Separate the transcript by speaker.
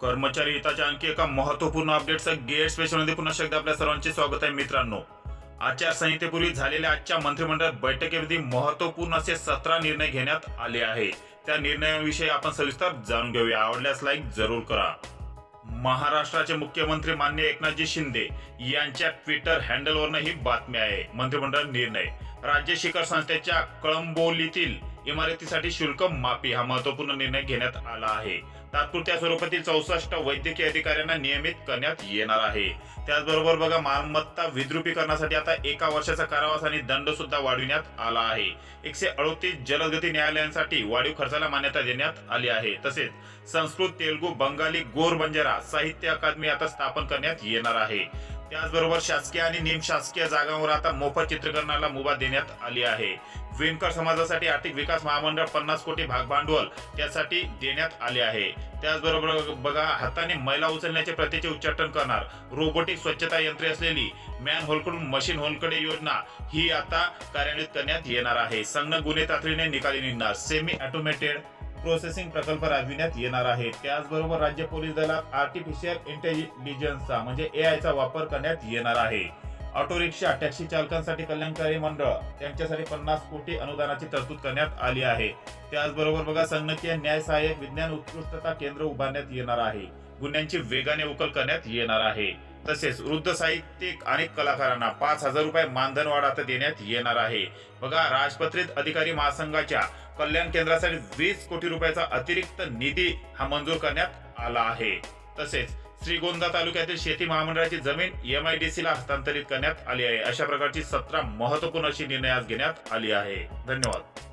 Speaker 1: कर्मचारी हिताच्या आणखी एका महत्त्वपूर्ण अपडेटसह गेट स्पेशलमध्ये पुन्हा एकदा आपल्या सर्वांचे स्वागत आहे मित्रांनो। आचारसंहितेपूर्वी झालेल्या आजच्या मंत्रिमंडळ बैठकीमध्ये महत्त्वपूर्ण असे 17 निर्णय घेण्यात आले आहे। त्या निर्णयांविषयी आपण सविस्तर जाणून घेऊया। आवडल्यास लाईक जरूर करा। महाराष्ट्राचे मुख्यमंत्री माननीय एकनाथजी शिंदे यांच्या ट्विटर हँडलवरून ही बातमी आहे। मंत्रिमंडळ निर्णय, राज्य शिखर संस्थेच्या कळंबोलीतील इमारतीसाठी शुल्क माफी हा महत्त्वपूर्ण निर्णय घेण्यात आला आहे। तात्पुरत्या स्वरूपातील 64 वैद्यकीय अधिकाऱ्यांना नियमित करण्यात येणार आहे। त्याचबरोबर बघा, मालमत्ता विद्रुपीकरणासाठी आता 1 वर्षाचा कारावास आणि दंड सुद्धा वाढविण्यात आला आहे। 138 जलदगती न्यायालयांसाठी वाढीव खर्चाला मान्यता देण्यात आली आहे। तसेच संस्कृत, तेलुगू, बंगाली, गोर, बंजारा साहित्य अकादमी आता स्थापन करण्यात येणार आहे। त्याचबरोबर शासकीय आणि निमशासकीय जागांवर आता मोफत चित्रीकरणाला मुभा देण्यात आली आहे। विणकर समाजासाठी आर्थिक विकास महामंडळ 50 कोटी भागभांडवल त्यासाठी देण्यात आले आहे। त्याचबरोबर बघा, हाताने मैला उचलण्याचे प्रथेचे उच्चाटन करणार, रोबोटिक स्वच्छता यंत्रे असलेली मॅन होलकडून मशीन होलकडे योजना ही आता कार्यान्वित करण्यात येणार आहे। संगणक गुन्हे तातडीने निकाली निघणार, सेमी ऑटोमेटेड प्रोसेसिंग प्रकल्प राबविण्यात येणार आहे। त्याचबरोबर राज्य पोलीस दलात आर्टिफिशियल इंटेलिजन्सचा म्हणजे AI चा वापर करण्यात येणार आहे। ऑटो रिक्षा, टॅक्सी चालकांसाठी कल्याणकारी मंडळ त्यांच्यासाठी 50 कोटी अनुदानाची तरतूद करण्यात आली आहे। त्याचबरोबर बघा, संगणकीय न्याय सहाय्यक विज्ञान उत्कृष्टता केंद्र उभारण्यात येणार आहे। गुन्ह्यांची वेगाने उकल करण्यात येणार आहे। तसेच वृद्ध साहित्यिक आणि कलाकारांना 5,000 रुपये मानधन वाढ आता देण्यात येणार आहे। बघा, राजपत्रित अधिकारी महासंघाच्या कल्याण केंद्रासाठी 20 कोटी रुपयाचा अतिरिक्त निधी हा मंजूर करण्यात आला आहे। तसेच श्रीगोंदा तालुक्यातील शेती महामंडळाची जमीन MIDC ला हस्तांतरित करण्यात आली आहे। अशा प्रकारची 17 महत्त्वपूर्ण अशी निर्णय आज घेण्यात आली आहे। धन्यवाद।